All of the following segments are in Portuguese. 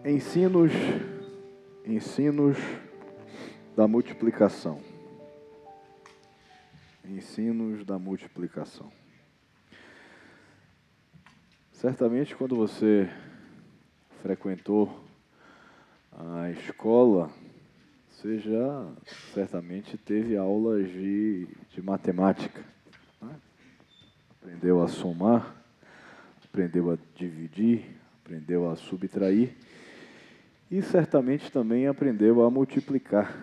Ensinos da multiplicação. Ensinos da multiplicação. Certamente, quando você frequentou a escola, você já certamente teve aulas de matemática, né? Aprendeu a somar, aprendeu a dividir, aprendeu a subtrair e certamente também aprendeu a multiplicar.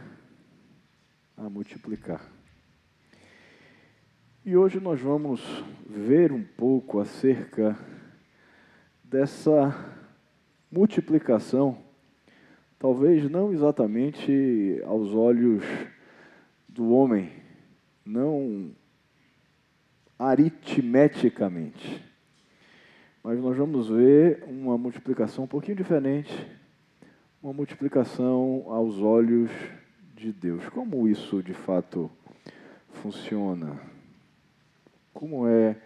E hoje nós vamos ver um pouco acerca dessa multiplicação, talvez não exatamente aos olhos do homem, não aritmeticamente, mas nós vamos ver uma multiplicação um pouquinho diferente, uma multiplicação aos olhos de Deus. Como isso de fato funciona? Como é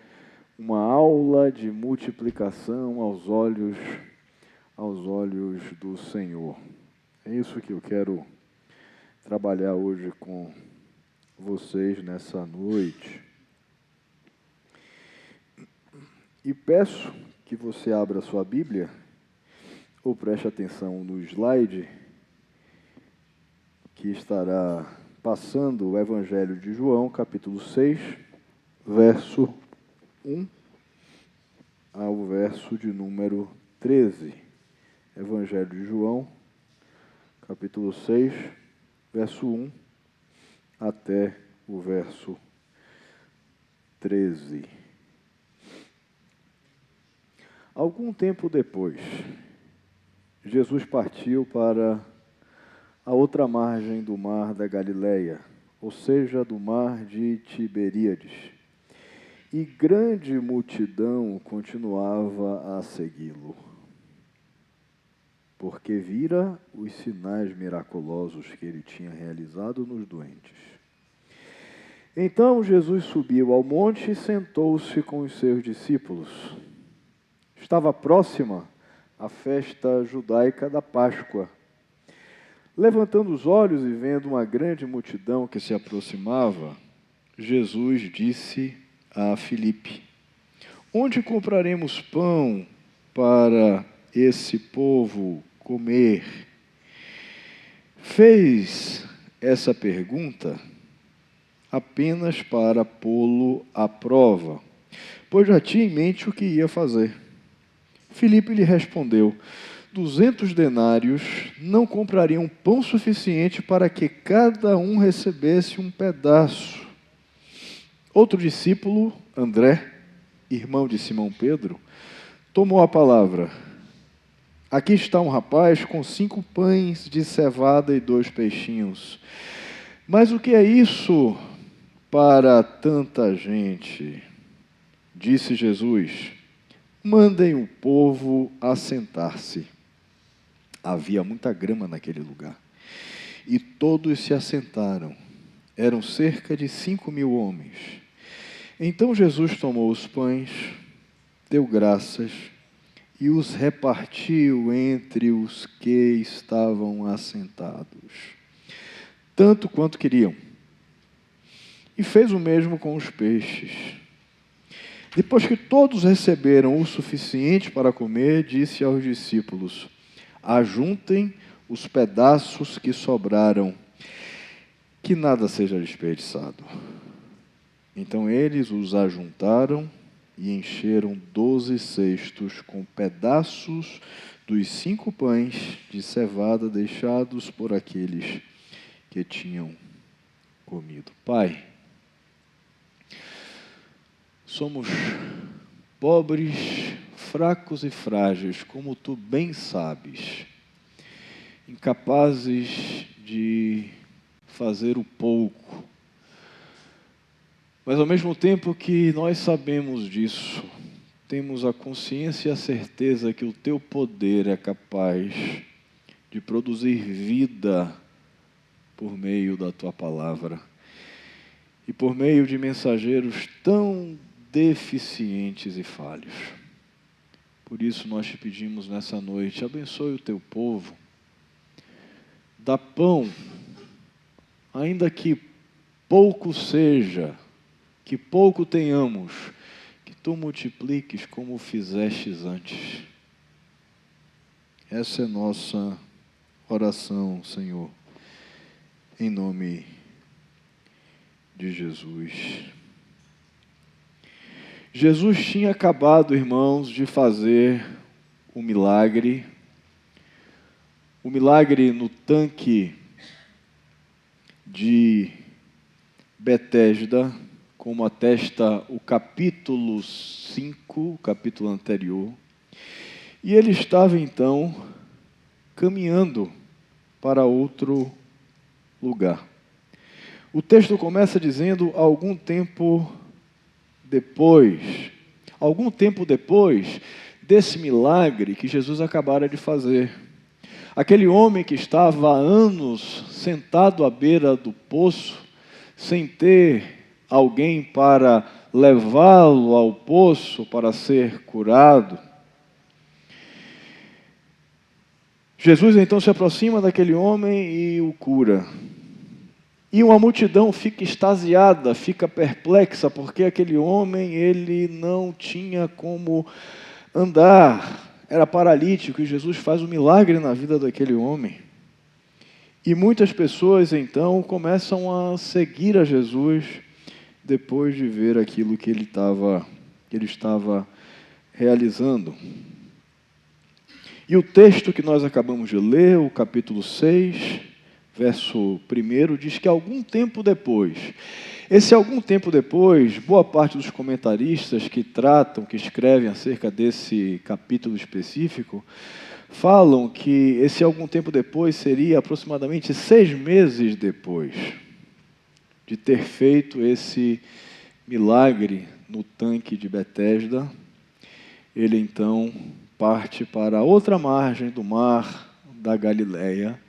uma aula de multiplicação aos olhos do Senhor? É isso que eu quero trabalhar hoje com vocês nessa noite. E peço que você abra a sua Bíblia, ou preste atenção no slide, que estará passando o Evangelho de João, capítulo 6, verso 1 ao verso de número 13. Evangelho de João, capítulo 6, verso 1 até o verso 13. Algum tempo depois, Jesus partiu para a outra margem do mar da Galileia, ou seja, do mar de Tiberíades. E grande multidão continuava a segui-lo, porque vira os sinais miraculosos que ele tinha realizado nos doentes. Então Jesus subiu ao monte e sentou-se com os seus discípulos. Estava próxima a festa judaica da Páscoa. Levantando os olhos e vendo uma grande multidão que se aproximava, Jesus disse a Filipe: onde compraremos pão para esse povo comer? Fez essa pergunta apenas para pô-lo à prova, pois já tinha em mente o que ia fazer. Filipe lhe respondeu: 200 denários não comprariam pão suficiente para que cada um recebesse um pedaço. Outro discípulo, André, irmão de Simão Pedro, tomou a palavra. Aqui está um rapaz com 5 pães de cevada e 2 peixinhos. Mas o que é isso para tanta gente? Disse Jesus: mandem o povo assentar-se. Havia muita grama naquele lugar. E todos se assentaram. Eram cerca de 5.000 homens. Então Jesus tomou os pães, deu graças e os repartiu entre os que estavam assentados, tanto quanto queriam. E fez o mesmo com os peixes. Depois que todos receberam o suficiente para comer, disse aos discípulos: ajuntem os pedaços que sobraram, que nada seja desperdiçado. Então eles os ajuntaram e encheram 12 cestos com pedaços dos 5 pães de cevada deixados por aqueles que tinham comido. Pai, somos pobres, fracos e frágeis, como Tu bem sabes, incapazes de fazer o pouco. Mas ao mesmo tempo que nós sabemos disso, temos a consciência e a certeza que o Teu poder é capaz de produzir vida por meio da Tua palavra e por meio de mensageiros tão deficientes e falhos. Por isso nós te pedimos nessa noite, abençoe o teu povo, dá pão, ainda que pouco seja, que pouco tenhamos, que tu multipliques como fizestes antes. Essa é nossa oração, Senhor, em nome de Jesus. Jesus tinha acabado, irmãos, de fazer o milagre no tanque de Betesda, como atesta o capítulo 5, o capítulo anterior. E ele estava então caminhando para outro lugar. O texto começa dizendo algum tempo depois desse milagre que Jesus acabara de fazer. Aquele homem que estava há anos sentado à beira do poço, sem ter alguém para levá-lo ao poço para ser curado. Jesus então se aproxima daquele homem e o cura. E uma multidão fica extasiada, fica perplexa, porque aquele homem, ele não tinha como andar, era paralítico, e Jesus faz um milagre na vida daquele homem. E muitas pessoas então começam a seguir a Jesus depois de ver aquilo que ele estava realizando. E o texto que nós acabamos de ler, o capítulo 6, verso 1, diz que algum tempo depois, boa parte dos comentaristas que escrevem acerca desse capítulo específico, falam que esse algum tempo depois seria aproximadamente 6 meses depois de ter feito esse milagre no tanque de Betesda. Ele então parte para a outra margem do mar da Galileia,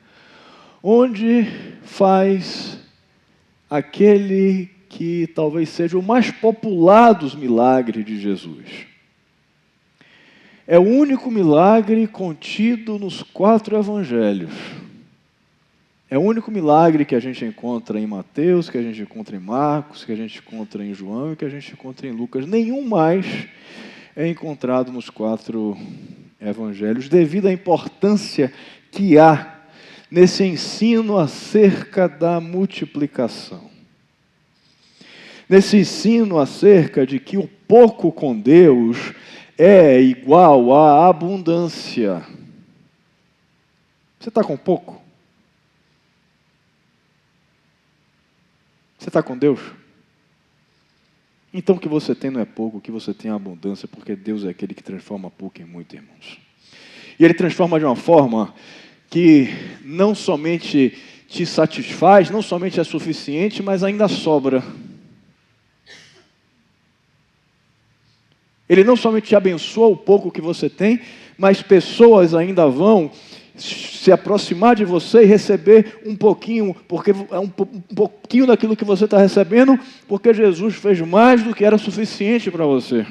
onde faz aquele que talvez seja o mais popular dos milagres de Jesus. É o único milagre contido nos 4 evangelhos. É o único milagre que a gente encontra em Mateus, que a gente encontra em Marcos, que a gente encontra em João e que a gente encontra em Lucas. Nenhum mais é encontrado nos 4 evangelhos, devido à importância que há nesse ensino acerca da multiplicação. Nesse ensino acerca de que o pouco com Deus é igual à abundância. Você está com pouco? Você está com Deus? Então o que você tem não é pouco, o que você tem é abundância, porque Deus é aquele que transforma pouco em muito, irmãos. E Ele transforma de uma forma que não somente te satisfaz, não somente é suficiente, mas ainda sobra. Ele não somente te abençoa o pouco que você tem, mas pessoas ainda vão se aproximar de você e receber um pouquinho, porque é um pouquinho daquilo que você está recebendo, porque Jesus fez mais do que era suficiente para você.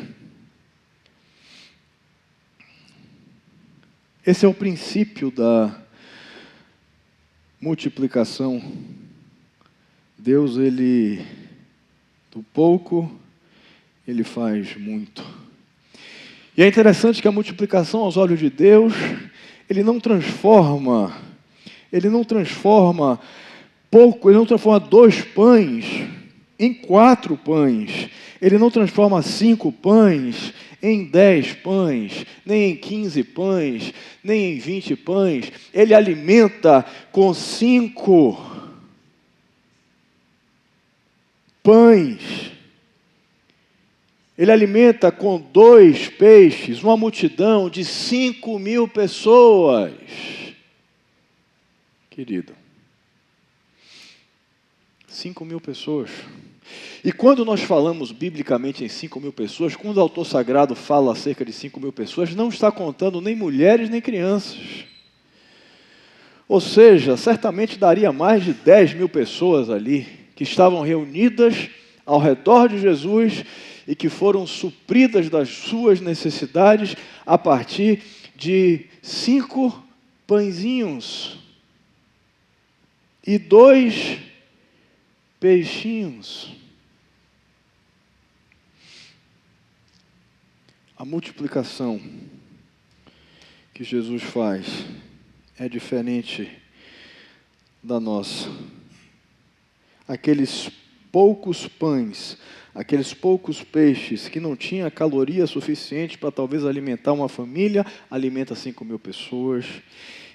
Esse é o princípio da multiplicação. Deus, Ele, do pouco, Ele faz muito. E é interessante que a multiplicação aos olhos de Deus, Ele não transforma pouco, Ele não transforma 2 pães em 4 pães. Ele não transforma 5 pães em 10 pães, nem em 15 pães, nem em 20 pães. Ele alimenta com 5 pães. Ele alimenta com 2 peixes uma multidão de 5.000 pessoas. Querido, 5.000 pessoas. E quando nós falamos biblicamente em 5.000 pessoas, quando o autor sagrado fala acerca de 5.000 pessoas, não está contando nem mulheres nem crianças. Ou seja, certamente daria mais de 10.000 pessoas ali, que estavam reunidas ao redor de Jesus e que foram supridas das suas necessidades a partir de 5 pãezinhos e 2 peixinhos. A multiplicação que Jesus faz é diferente da nossa. Aqueles poucos pães, aqueles poucos peixes que não tinham caloria suficiente para talvez alimentar uma família, alimenta 5.000 pessoas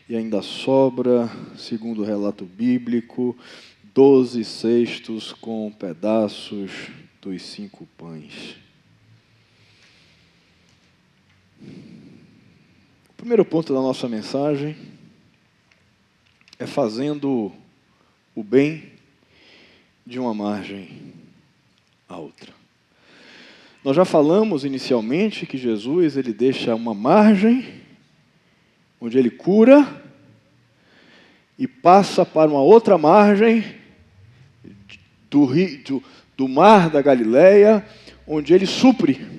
e ainda sobra, segundo o relato bíblico, 12 cestos com pedaços dos 5 pães. O primeiro ponto da nossa mensagem é fazendo o bem de uma margem à outra. Nós já falamos inicialmente que Jesus ele deixa uma margem onde ele cura e passa para uma outra margem do mar da Galileia, onde ele supre.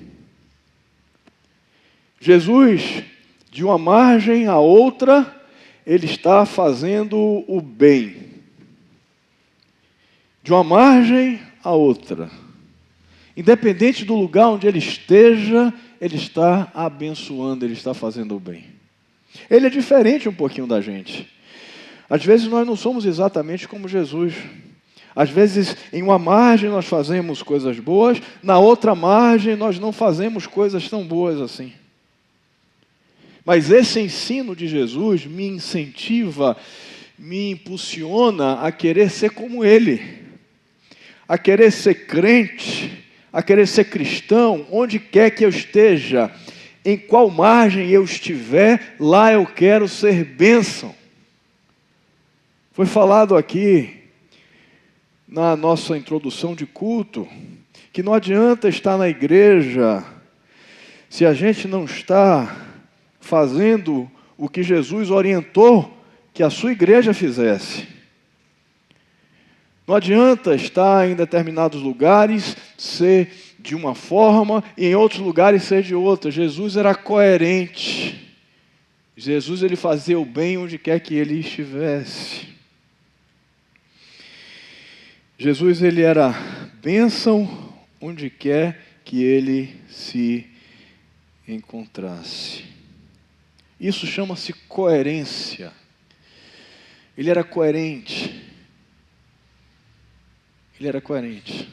Jesus, de uma margem à outra, ele está fazendo o bem. De uma margem à outra. Independente do lugar onde ele esteja, ele está abençoando, ele está fazendo o bem. Ele é diferente um pouquinho da gente. Às vezes nós não somos exatamente como Jesus. Às vezes, em uma margem nós fazemos coisas boas, na outra margem nós não fazemos coisas tão boas assim. Mas esse ensino de Jesus me incentiva, me impulsiona a querer ser como Ele, a querer ser crente, a querer ser cristão, onde quer que eu esteja, em qual margem eu estiver, lá eu quero ser bênção. Foi falado aqui, na nossa introdução de culto, que não adianta estar na igreja se a gente não está fazendo o que Jesus orientou que a sua igreja fizesse. Não adianta estar em determinados lugares, ser de uma forma, e em outros lugares ser de outra. Jesus era coerente. Jesus ele fazia o bem onde quer que ele estivesse. Jesus ele era bênção onde quer que ele se encontrasse. Isso chama-se coerência. Ele era coerente. Ele era coerente.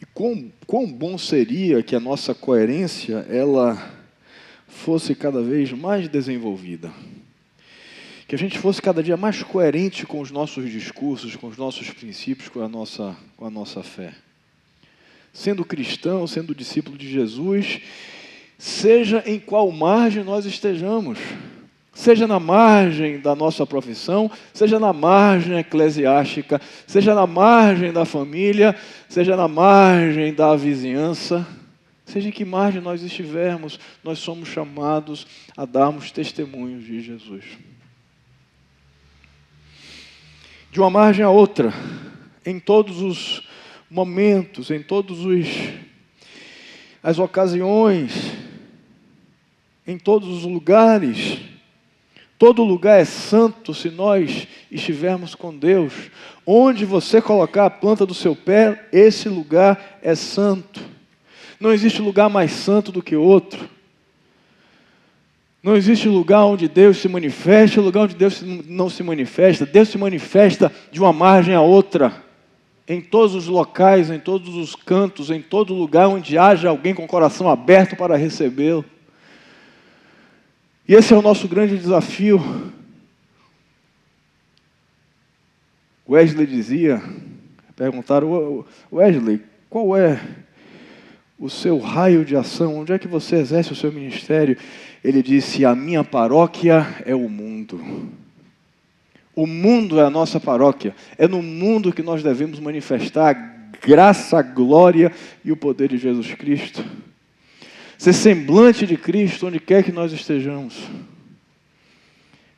E quão bom seria que a nossa coerência ela fosse cada vez mais desenvolvida. Que a gente fosse cada dia mais coerente com os nossos discursos, com os nossos princípios, com a nossa fé. Sendo cristão, sendo discípulo de Jesus, seja em qual margem nós estejamos. Seja na margem da nossa profissão, seja na margem eclesiástica, seja na margem da família, seja na margem da vizinhança, seja em que margem nós estivermos, nós somos chamados a darmos testemunhos de Jesus. De uma margem a outra, em todos os momentos, em todas as ocasiões, em todos os lugares. Todo lugar é santo se nós estivermos com Deus. Onde você colocar a planta do seu pé, esse lugar é santo. Não existe lugar mais santo do que outro. Não existe lugar onde Deus se manifesta, lugar onde Deus não se manifesta. Deus se manifesta de uma margem a outra. Em todos os locais, em todos os cantos, em todo lugar onde haja alguém com o coração aberto para recebê-lo. E esse é o nosso grande desafio. Wesley dizia, perguntaram, Wesley, qual é o seu raio de ação? Onde é que você exerce o seu ministério? Ele disse, a minha paróquia é o mundo. O mundo é a nossa paróquia. É no mundo que nós devemos manifestar a graça, a glória e o poder de Jesus Cristo. Ser semblante de Cristo onde quer que nós estejamos.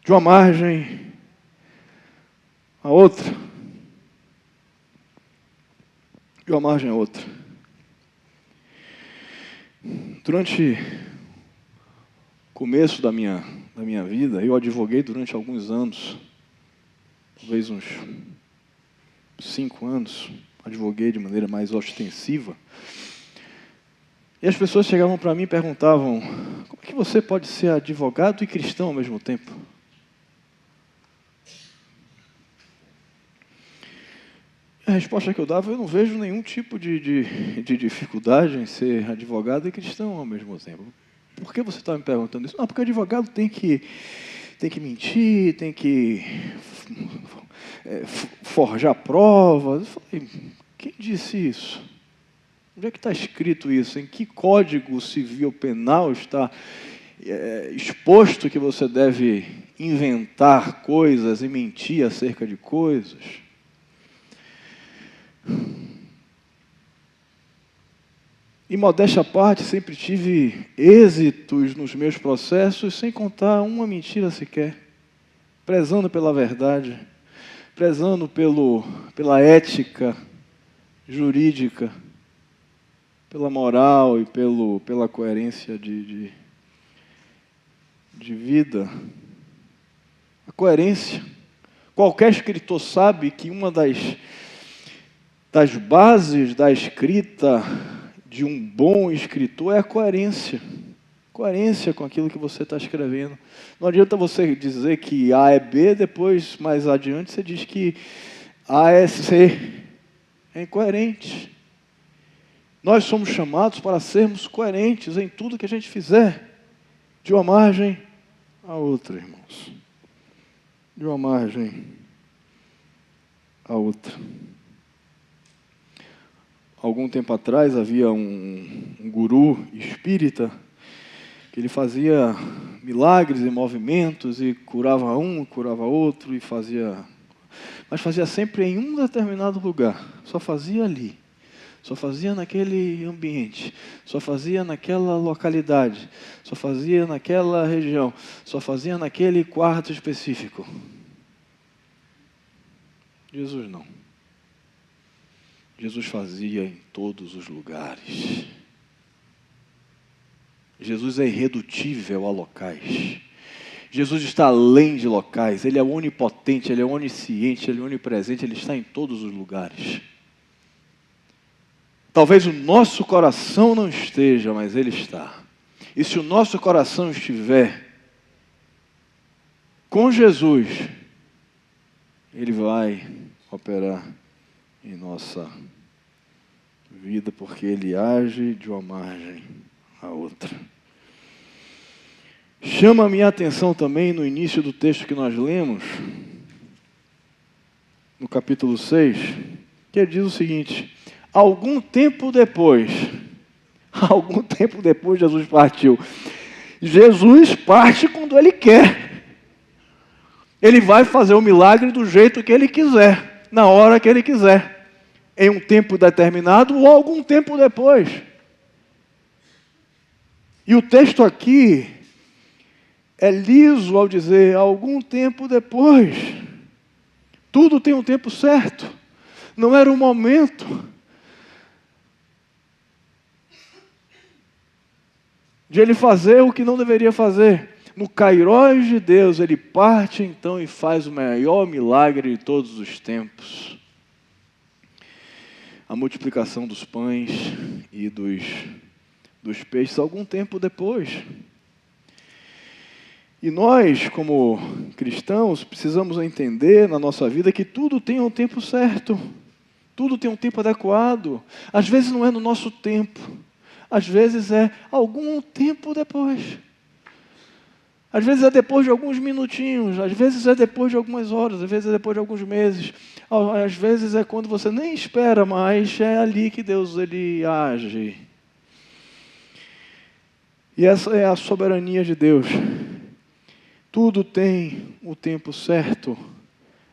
De uma margem a outra. de uma margem a outra. Durante o começo da minha vida, eu advoguei durante alguns anos, talvez uns 5 anos, advoguei de maneira mais ostensiva. E as pessoas chegavam para mim e perguntavam: como é que você pode ser advogado e cristão ao mesmo tempo? A resposta que eu dava: eu não vejo nenhum tipo de dificuldade em ser advogado e cristão ao mesmo tempo. Por que você está me perguntando isso? Não, porque advogado tem que mentir, tem que forjar provas. Eu falei: quem disse isso? Onde é que está escrito isso? Em que código civil penal está exposto que você deve inventar coisas e mentir acerca de coisas? E, modéstia à parte, sempre tive êxitos nos meus processos, sem contar uma mentira sequer, prezando pela verdade, prezando pela ética jurídica, pela moral e pela coerência de vida. A coerência. Qualquer escritor sabe que uma das bases da escrita de um bom escritor é a coerência. Coerência com aquilo que você está escrevendo. Não adianta você dizer que A é B, depois, mais adiante, você diz que A é C. É incoerente. Nós somos chamados para sermos coerentes em tudo que a gente fizer, de uma margem a outra, irmãos. De uma margem a outra. Algum tempo atrás havia um guru espírita que ele fazia milagres e movimentos e curava um, curava outro e mas fazia sempre em um determinado lugar, só fazia ali, só fazia naquele ambiente, só fazia naquela localidade, só fazia naquela região, só fazia naquele quarto específico. Jesus não. Jesus fazia em todos os lugares. Jesus é irredutível a locais. Jesus está além de locais. Ele é onipotente, Ele é onisciente, Ele é onipresente, Ele está em todos os lugares. Talvez o nosso coração não esteja, mas Ele está. E se o nosso coração estiver com Jesus, Ele vai operar em nossa vida, porque Ele age de uma margem a outra. Chama a minha atenção também no início do texto que nós lemos, no capítulo 6, que ele diz o seguinte: algum tempo depois Jesus partiu. Jesus parte quando Ele quer. Ele vai fazer o milagre do jeito que Ele quiser, na hora que Ele quiser, em um tempo determinado ou algum tempo depois. E o texto aqui é liso ao dizer algum tempo depois. Tudo tem um tempo certo. Não era o momento de Ele fazer o que não deveria fazer. No kairós de Deus, Ele parte então e faz o maior milagre de todos os tempos. A multiplicação dos pães e dos peixes algum tempo depois. E nós, como cristãos, precisamos entender na nossa vida que tudo tem um tempo certo. Tudo tem um tempo adequado. Às vezes não é no nosso tempo. Às vezes é algum tempo depois. Às vezes é depois de alguns minutinhos, às vezes é depois de algumas horas, às vezes é depois de alguns meses, às vezes é quando você nem espera mais, é ali que Deus Ele age. E essa é a soberania de Deus. Tudo tem o tempo certo,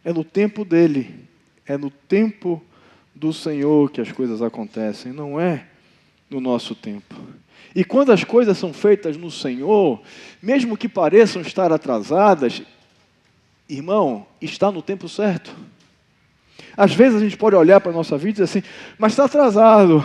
é no tempo dEle, é no tempo do Senhor que as coisas acontecem, não é no nosso tempo. E quando as coisas são feitas no Senhor, mesmo que pareçam estar atrasadas, irmão, está no tempo certo. Às vezes a gente pode olhar para a nossa vida e dizer assim, mas está atrasado.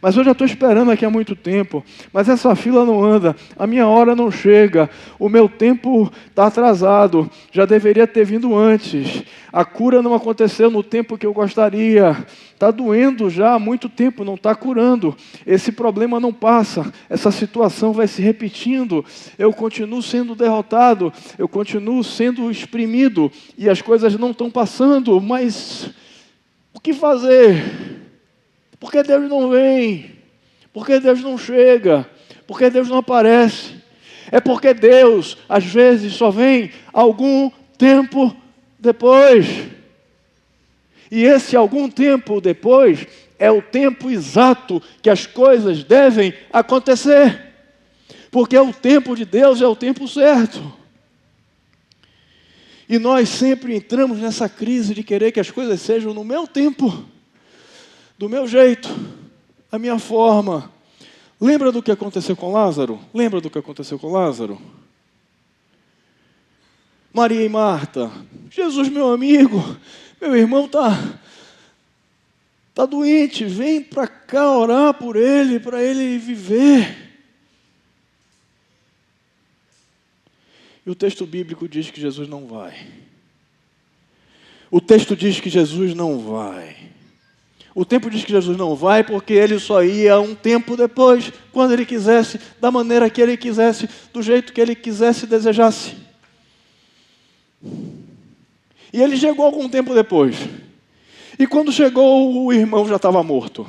Mas eu já estou esperando aqui há muito tempo. Mas essa fila não anda, a minha hora não chega, o meu tempo está atrasado, já deveria ter vindo antes. A cura não aconteceu no tempo que eu gostaria. Está doendo já há muito tempo, não está curando. Esse problema não passa, essa situação vai se repetindo. Eu continuo sendo derrotado, eu continuo sendo exprimido e as coisas não estão passando, mas o que fazer? Por que Deus não vem? Por que Deus não chega? Por que Deus não aparece? É porque Deus, às vezes, só vem algum tempo depois. E esse algum tempo depois é o tempo exato que as coisas devem acontecer. Porque o tempo de Deus é o tempo certo. E nós sempre entramos nessa crise de querer que as coisas sejam no meu tempo, do meu jeito, a minha forma. Lembra do que aconteceu com Lázaro? Lembra do que aconteceu com Lázaro? Maria e Marta. Jesus, meu amigo, meu irmão está doente, vem para cá orar por ele, para ele viver. E o texto bíblico diz que Jesus não vai. O texto diz que Jesus não vai. O tempo diz que Jesus não vai porque ele só ia um tempo depois, quando ele quisesse, da maneira que ele quisesse, do jeito que ele quisesse e desejasse. E ele chegou algum tempo depois. E quando chegou, o irmão já estava morto.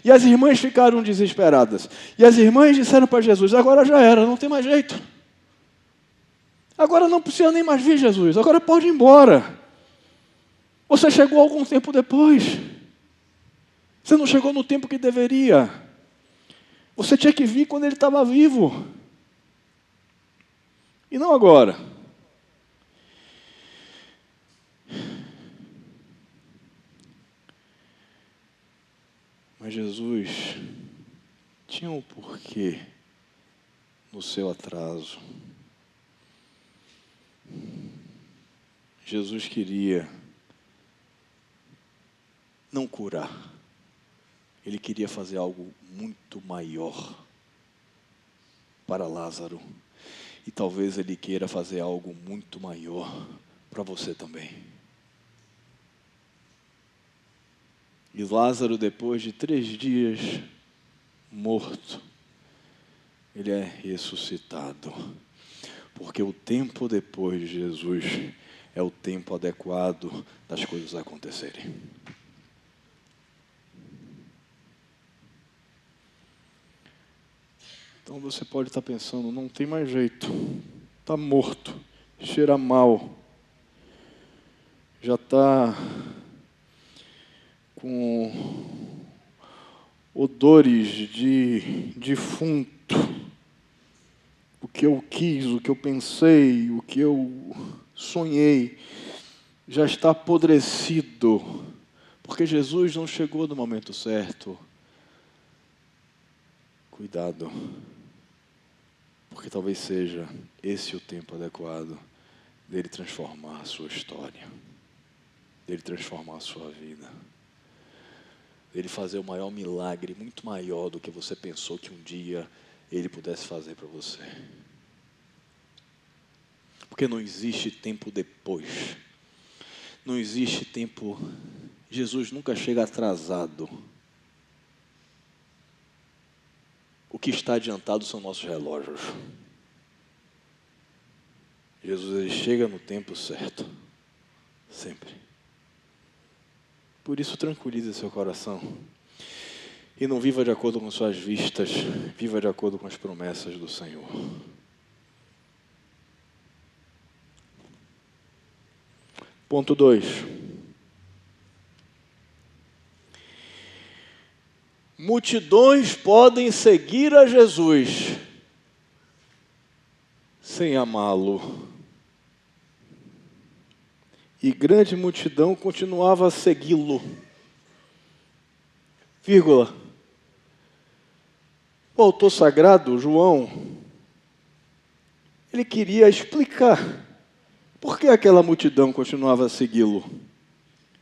E as irmãs ficaram desesperadas. E as irmãs disseram para Jesus, agora já era, não tem mais jeito. Agora não precisa nem mais vir, Jesus, agora pode ir embora. Você chegou algum tempo depois. Você não chegou no tempo que deveria. Você tinha que vir quando ele estava vivo. E não agora. Mas Jesus tinha um porquê no seu atraso. Jesus queria não curar. Ele queria fazer algo muito maior para Lázaro. E talvez ele queira fazer algo muito maior para você também. E Lázaro, depois de 3 dias morto, ele é ressuscitado. Porque o tempo depois de Jesus é o tempo adequado das coisas acontecerem. Então você pode estar pensando, não tem mais jeito, está morto, cheira mal, já está com odores de defunto, o que eu quis, o que eu pensei, o que eu sonhei, já está apodrecido, porque Jesus não chegou no momento certo. Cuidado. Porque talvez seja esse o tempo adequado dele transformar a sua história, dele transformar a sua vida, dele fazer o maior milagre, muito maior do que você pensou que um dia ele pudesse fazer para você. Porque não existe tempo depois. Não existe tempo. Jesus nunca chega atrasado. O que está adiantado são nossos relógios. Jesus, ele chega no tempo certo. Sempre. Por isso, tranquilize seu coração. E não viva de acordo com suas vistas. Viva de acordo com as promessas do Senhor. Ponto 2. Multidões podem seguir a Jesus sem amá-lo. E grande multidão continuava a segui-lo. Vírgula. O autor sagrado, João, ele queria explicar por que aquela multidão continuava a segui-lo.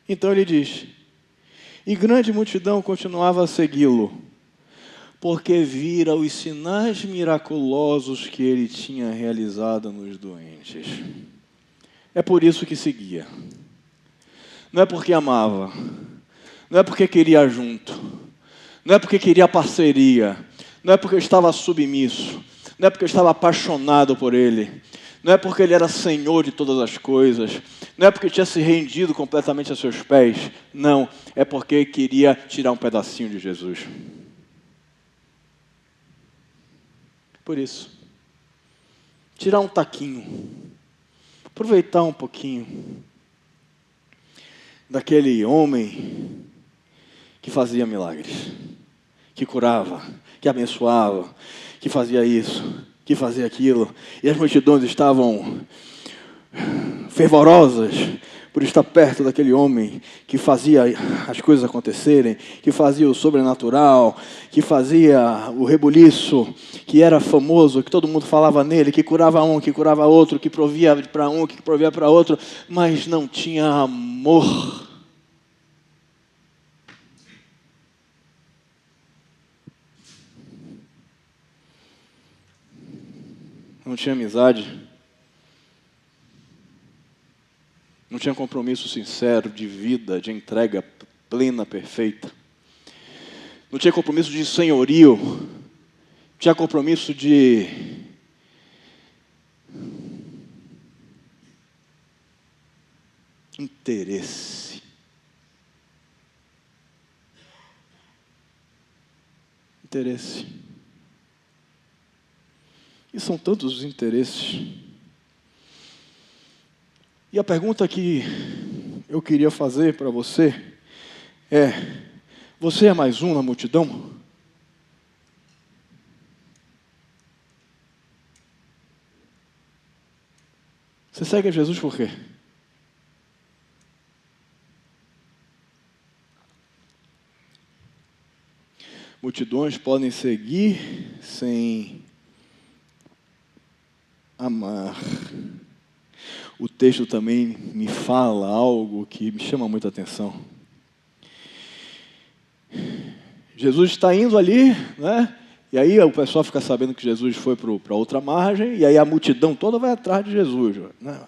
Então ele diz: e grande multidão continuava a segui-lo, porque vira os sinais miraculosos que ele tinha realizado nos doentes. É por isso que seguia. Não é porque amava, não é porque queria junto, não é porque queria parceria, não é porque eu estava submisso, não é porque eu estava apaixonado por ele, não é porque ele era senhor de todas as coisas, não é porque tinha se rendido completamente a seus pés, não, é porque queria tirar um pedacinho de Jesus. Por isso, tirar um taquinho, aproveitar um pouquinho daquele homem que fazia milagres, que curava, que abençoava, que fazia isso, que fazia aquilo, e as multidões estavam fervorosas por estar perto daquele homem que fazia as coisas acontecerem, que fazia o sobrenatural, que fazia o rebuliço, que era famoso, que todo mundo falava nele, que curava um, que curava outro, que provia para um, que provia para outro, mas não tinha amor. Não tinha amizade, não tinha compromisso sincero de vida, de entrega plena, perfeita. Não tinha compromisso de senhorio, tinha compromisso de interesse. Interesse. E são tantos os interesses. E a pergunta que eu queria fazer para você é: você é mais um na multidão? Você segue a Jesus por quê? Multidões podem seguir sem amar. O texto também me fala algo que me chama muita atenção. Jesus está indo ali, né? E aí o pessoal fica sabendo que Jesus foi para outra margem, e aí a multidão toda vai atrás de Jesus, né?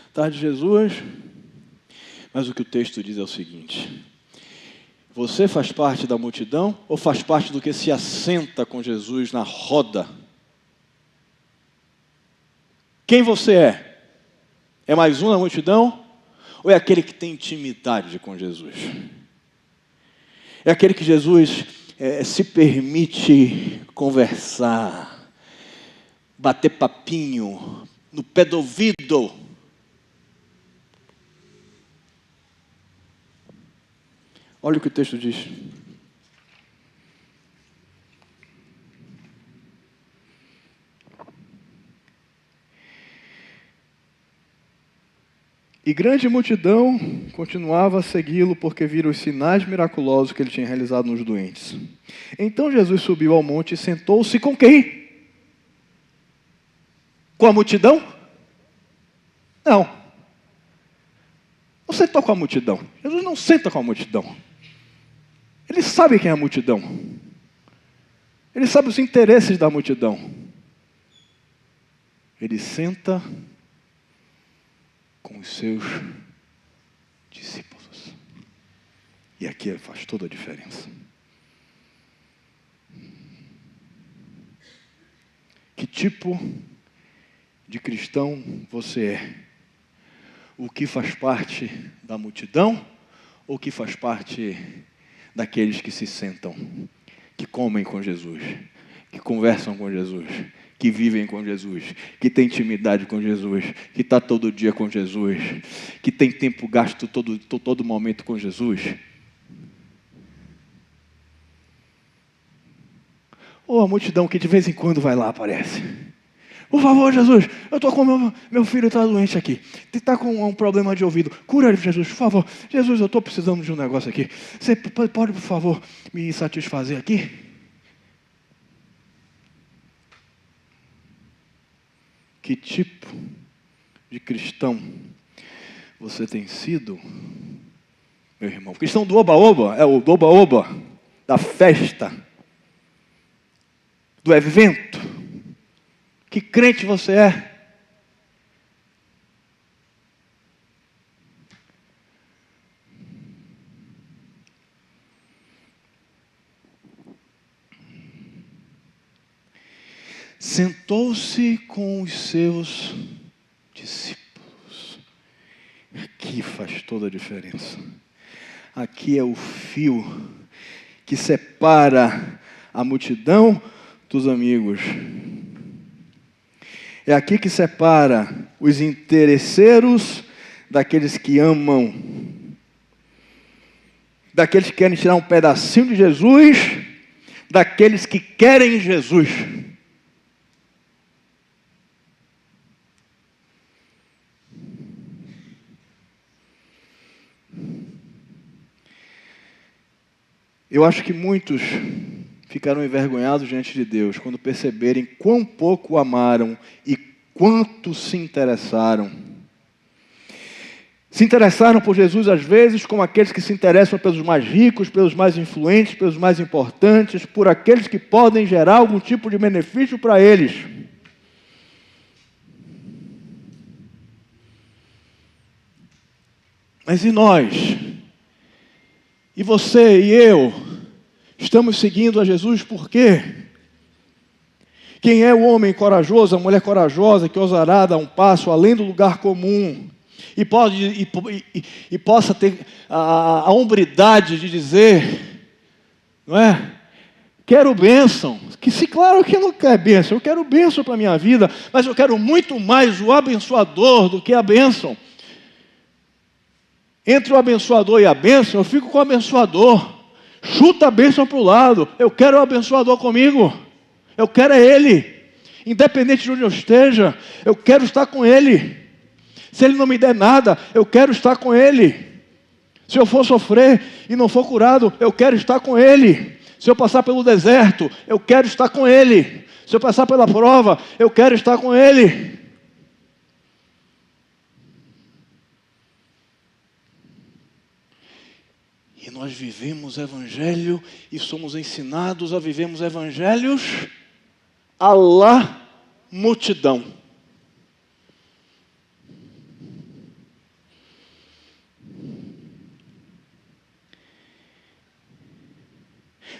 Atrás de Jesus. Mas o que o texto diz é o seguinte: você faz parte da multidão ou faz parte do que se assenta com Jesus na roda? Quem você é? É mais um na multidão ou é aquele que tem intimidade com Jesus? É aquele que Jesus se permite conversar, bater papinho no pé do ouvido. Olha o que o texto diz. E grande multidão continuava a segui-lo porque viram os sinais miraculosos que ele tinha realizado nos doentes. Então Jesus subiu ao monte e sentou-se com quem? Com a multidão? Não. Não sentou com a multidão. Jesus não senta com a multidão. Ele sabe quem é a multidão. Ele sabe os interesses da multidão. Ele senta com os seus discípulos. E aqui faz toda a diferença. Que tipo de cristão você é? O que faz parte da multidão ou o que faz parte daqueles que se sentam, que comem com Jesus, que conversam com Jesus, que vivem com Jesus, que tem intimidade com Jesus, que está todo dia com Jesus, que tem tempo gasto todo momento com Jesus? Ou a multidão que de vez em quando vai lá, aparece? Por favor, Jesus, eu estou com meu filho está doente aqui. Está com um problema de ouvido. Cura ele, Jesus, por favor. Jesus, eu estou precisando de um negócio aqui. Você pode, por favor, me satisfazer aqui? Que tipo de cristão você tem sido? meu irmão. O cristão do oba-oba é o do oba-oba, da festa, do evento. Que crente você é? Sentou-se com os seus discípulos. Aqui faz toda a diferença. Aqui é o fio que separa a multidão dos amigos. É aqui que separa os interesseiros daqueles que amam, daqueles que querem tirar um pedacinho de Jesus, daqueles que querem Jesus. Eu acho que muitos ficarão envergonhados diante de Deus quando perceberem quão pouco o amaram e quanto se interessaram. Se interessaram por Jesus, às vezes, como aqueles que se interessam pelos mais ricos, pelos mais influentes, pelos mais importantes, por aqueles que podem gerar algum tipo de benefício para eles. Mas e nós? E você e eu? Estamos seguindo a Jesus por quê? Quem é o homem corajoso, a mulher corajosa que ousará dar um passo além do lugar comum e possa ter a hombridade de dizer, não é? Quero bênção. Claro que eu não quero bênção, eu quero bênção para a minha vida, mas eu quero muito mais o abençoador do que a bênção. Entre o abençoador e a bênção, eu fico com o abençoador. Chuta a bênção para o lado. Eu quero o abençoador comigo. Eu quero é Ele. Independente de onde eu esteja, eu quero estar com Ele. Se Ele não me der nada, eu quero estar com Ele. Se eu for sofrer e não for curado, eu quero estar com Ele. Se eu passar pelo deserto, eu quero estar com Ele. Se eu passar pela prova, eu quero estar com Ele. E nós vivemos o Evangelho e somos ensinados a vivermos evangelhos à la multidão.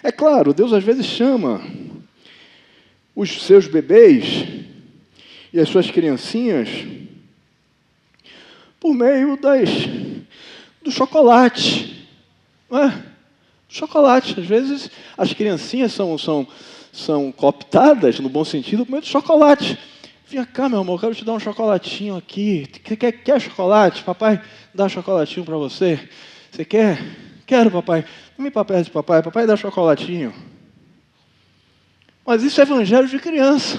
É claro, Deus às vezes chama os seus bebês e as suas criancinhas por meio do chocolate. Não é? Chocolate. Às vezes as criancinhas são cooptadas, no bom sentido, por meio do chocolate. Vem cá, meu amor, eu quero te dar um chocolatinho aqui. Quer chocolate? Papai dá chocolatinho para você. Você quer? Quero, papai. Vem para perto de papai. Papai dá chocolatinho. Mas isso é evangelho de criança.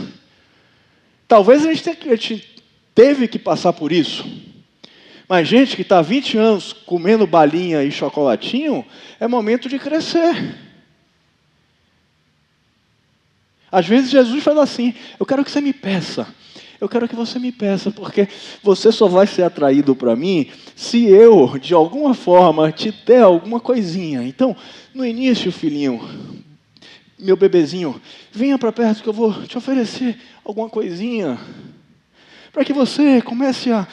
Talvez a gente teve que passar por isso. Mas gente que está há 20 anos comendo balinha e chocolatinho, é momento de crescer. Às vezes Jesus fala assim, eu quero que você me peça. Eu quero que você me peça, porque você só vai ser atraído para mim se eu, de alguma forma, te der alguma coisinha. Então, no início, filhinho, meu bebezinho, venha para perto que eu vou te oferecer alguma coisinha. Para que você comece a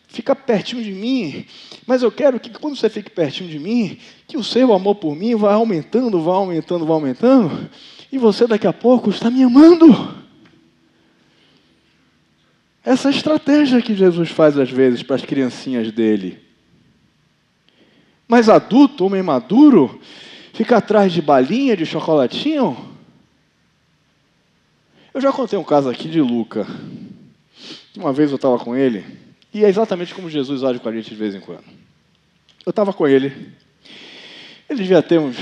ficar pertinho de mim, mas eu quero que quando você fique pertinho de mim, que o seu amor por mim vá aumentando, e você daqui a pouco está me amando. Essa é a estratégia que Jesus faz às vezes para as criancinhas dele. Mas adulto, homem maduro, fica atrás de balinha, de chocolatinho. Eu já contei um caso aqui de Luca. Uma vez eu estava com ele, e é exatamente como Jesus age com a gente de vez em quando. Eu estava com ele, ele devia ter uns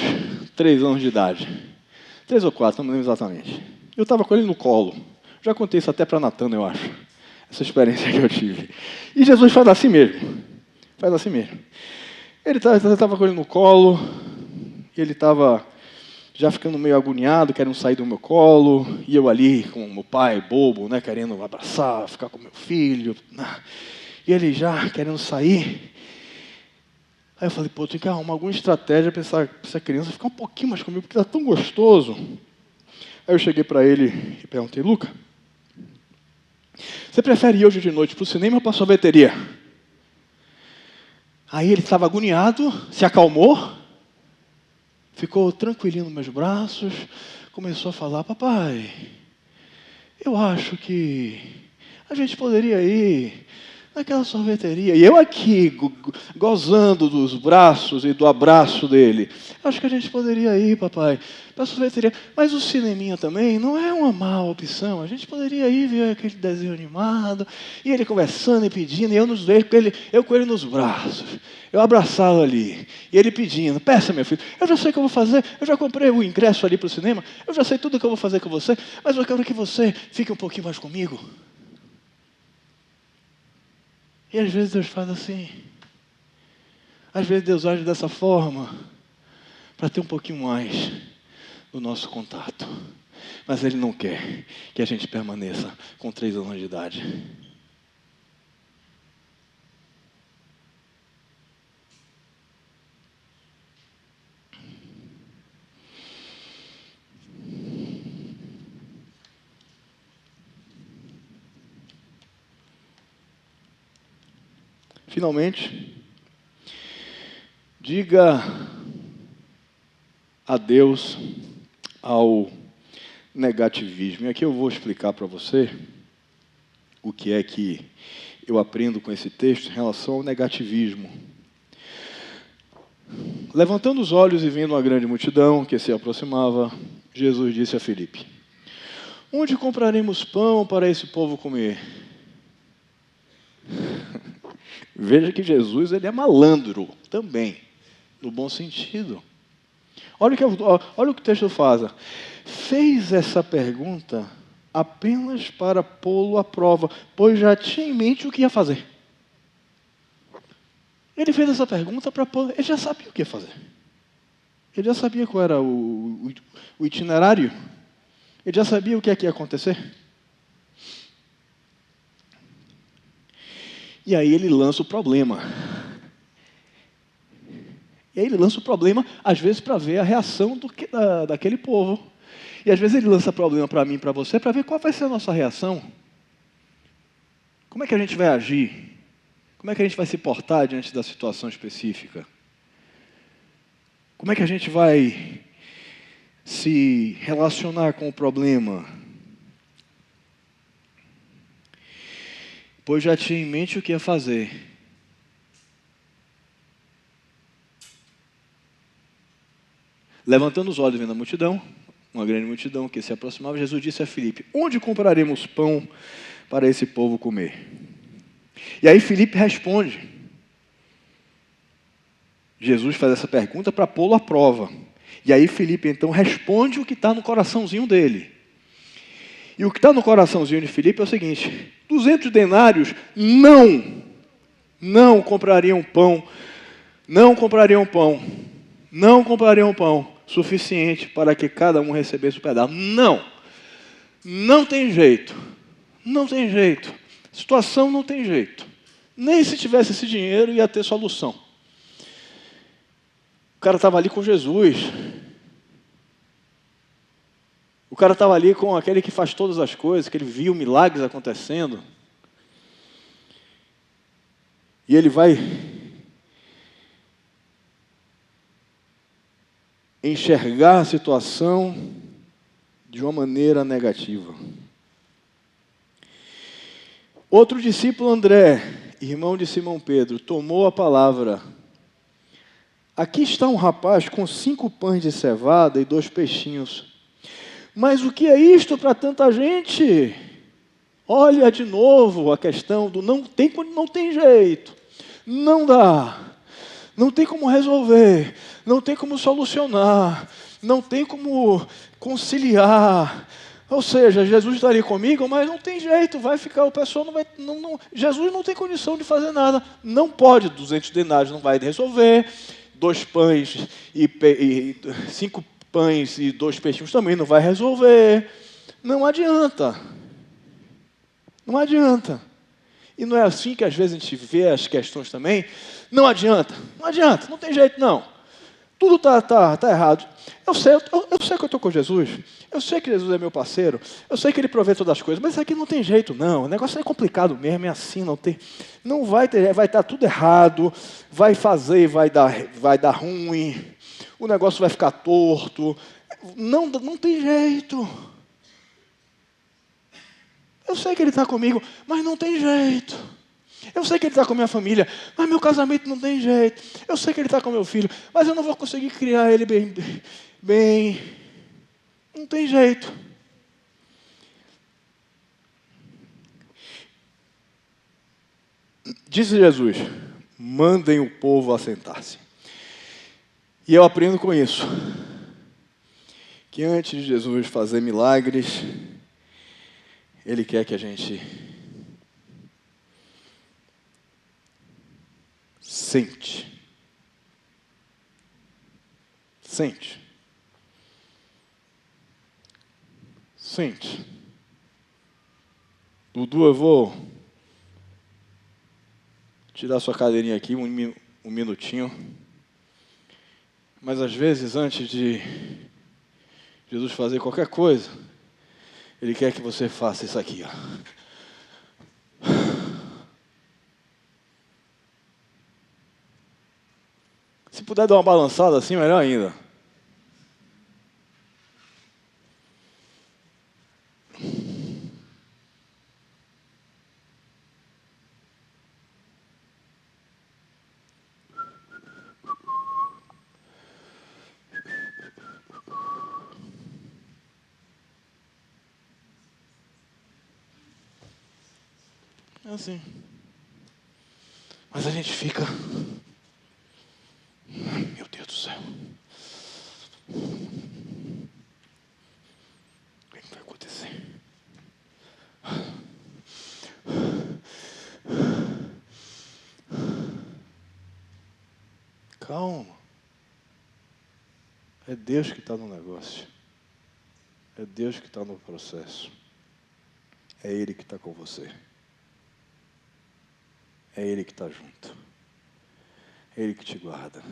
3 anos de idade. 3 ou 4, não me lembro exatamente. Eu estava com ele no colo. Já contei isso até para Natana, eu acho. Essa experiência que eu tive. E Jesus faz assim mesmo. Faz assim mesmo. Ele estava com ele no colo, e ele estava já ficando meio agoniado, querendo sair do meu colo, e eu ali com o meu pai, bobo, né, querendo abraçar, ficar com meu filho, e ele já querendo sair. Aí eu falei, pô, tem que arrumar alguma estratégia para essa criança ficar um pouquinho mais comigo, porque tá tão gostoso. Aí eu cheguei para ele e perguntei, Luca, você prefere ir hoje de noite para o cinema ou para a sorveteria? Aí ele estava agoniado, se acalmou, ficou tranquilinho nos meus braços, começou a falar, papai, eu acho que a gente poderia ir naquela sorveteria. E eu aqui, gozando dos braços e do abraço dele. Acho que a gente poderia ir, papai, para a sorveteria. Mas o cineminha também não é uma má opção. A gente poderia ir ver aquele desenho animado. E ele conversando e pedindo, e eu com ele nos braços. Eu abraçado ali. E ele pedindo, peça, meu filho, eu já sei o que eu vou fazer. Eu já comprei o ingresso ali para o cinema. Eu já sei tudo o que eu vou fazer com você. Mas eu quero que você fique um pouquinho mais comigo. E às vezes Deus faz assim. Às vezes Deus age dessa forma para ter um pouquinho mais do nosso contato. Mas Ele não quer que a gente permaneça com 3 anos de idade. Finalmente, diga adeus ao negativismo. E aqui eu vou explicar para você o que é que eu aprendo com esse texto em relação ao negativismo. Levantando os olhos e vendo uma grande multidão que se aproximava, Jesus disse a Filipe, onde compraremos pão para esse povo comer? Veja que Jesus ele é malandro também, no bom sentido. Olha o que o texto faz. Fez essa pergunta apenas para pô-lo à prova, pois já tinha em mente o que ia fazer. Ele fez essa pergunta para pô-lo, ele já sabia o que ia fazer. Ele já sabia qual era o itinerário. Ele já sabia o que é que ia acontecer. E aí ele lança o problema. E aí ele lança o problema, às vezes, para ver a reação daquele povo. E às vezes ele lança problema para mim e para você, para ver qual vai ser a nossa reação. Como é que a gente vai agir? Como é que a gente vai se portar diante da situação específica? Como é que a gente vai se relacionar com o problema? Pois já tinha em mente o que ia fazer. Levantando os olhos vendo a multidão, uma grande multidão que se aproximava, Jesus disse a Filipe, onde compraremos pão para esse povo comer? E aí Filipe responde. Jesus faz essa pergunta para pô-lo à prova. E aí Filipe então responde o que está no coraçãozinho dele. E o que está no coraçãozinho de Filipe é o seguinte, 200 denários não comprariam pão suficiente para que cada um recebesse um pedaço. Não tem jeito. A situação não tem jeito. Nem se tivesse esse dinheiro ia ter solução. O cara estava ali com Jesus. O cara estava ali com aquele que faz todas as coisas, que ele viu milagres acontecendo. E ele vai enxergar a situação de uma maneira negativa. Outro discípulo, André, irmão de Simão Pedro, tomou a palavra. Aqui está um rapaz com 5 pães de cevada e 2 peixinhos. Mas o que é isto para tanta gente? Olha de novo a questão do não tem jeito, não dá, não tem como resolver, não tem como solucionar, não tem como conciliar. Ou seja, Jesus está ali comigo, mas não tem jeito, vai ficar, o pessoal não vai... Jesus não tem condição de fazer nada, não pode, 200 denários não vai resolver, 2 pães e 5 pães e 2 peixinhos também não vai resolver. Não adianta. E não é assim que às vezes a gente vê as questões também? Não adianta, não tem jeito não. Tudo tá errado. Eu sei que eu estou com Jesus. Eu sei que Jesus é meu parceiro. Eu sei que Ele provê todas as coisas. Mas isso aqui não tem jeito, não. O negócio é complicado mesmo, é assim, não tem. Não vai ter, vai estar tudo errado. Vai fazer, vai dar ruim. O negócio vai ficar torto. Não tem jeito. Eu sei que Ele está comigo, mas não tem jeito. Eu sei que Ele está com a minha família, mas meu casamento não tem jeito. Eu sei que Ele está com meu filho, mas eu não vou conseguir criar ele bem. Não tem jeito. Disse Jesus, mandem o povo assentar-se. E eu aprendo com isso, que antes de Jesus fazer milagres, Ele quer que a gente sente. Dudu, eu vou tirar sua cadeirinha aqui um minutinho. Mas às vezes, antes de Jesus fazer qualquer coisa, Ele quer que você faça isso aqui, ó. Se puder dar uma balançada assim, melhor ainda. É assim. Mas a gente fica... Meu Deus do céu. O que vai acontecer? Calma. É Deus que está no negócio. É Deus que está no processo. É Ele que está com você. É Ele que está junto. É Ele que te guarda.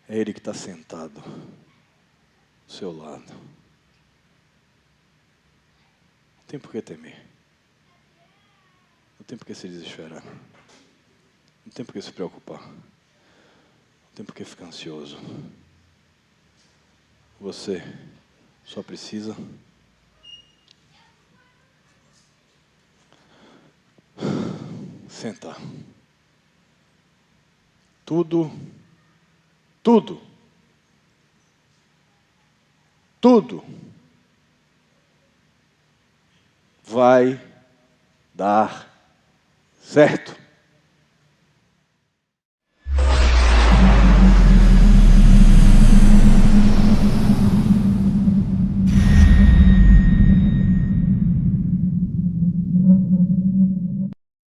É Ele que está sentado do seu lado. Não tem por que temer. Não tem por que se desesperar. Não tem por que se preocupar. Não tem por que ficar ansioso. Você só precisa sentar. Tudo vai dar certo.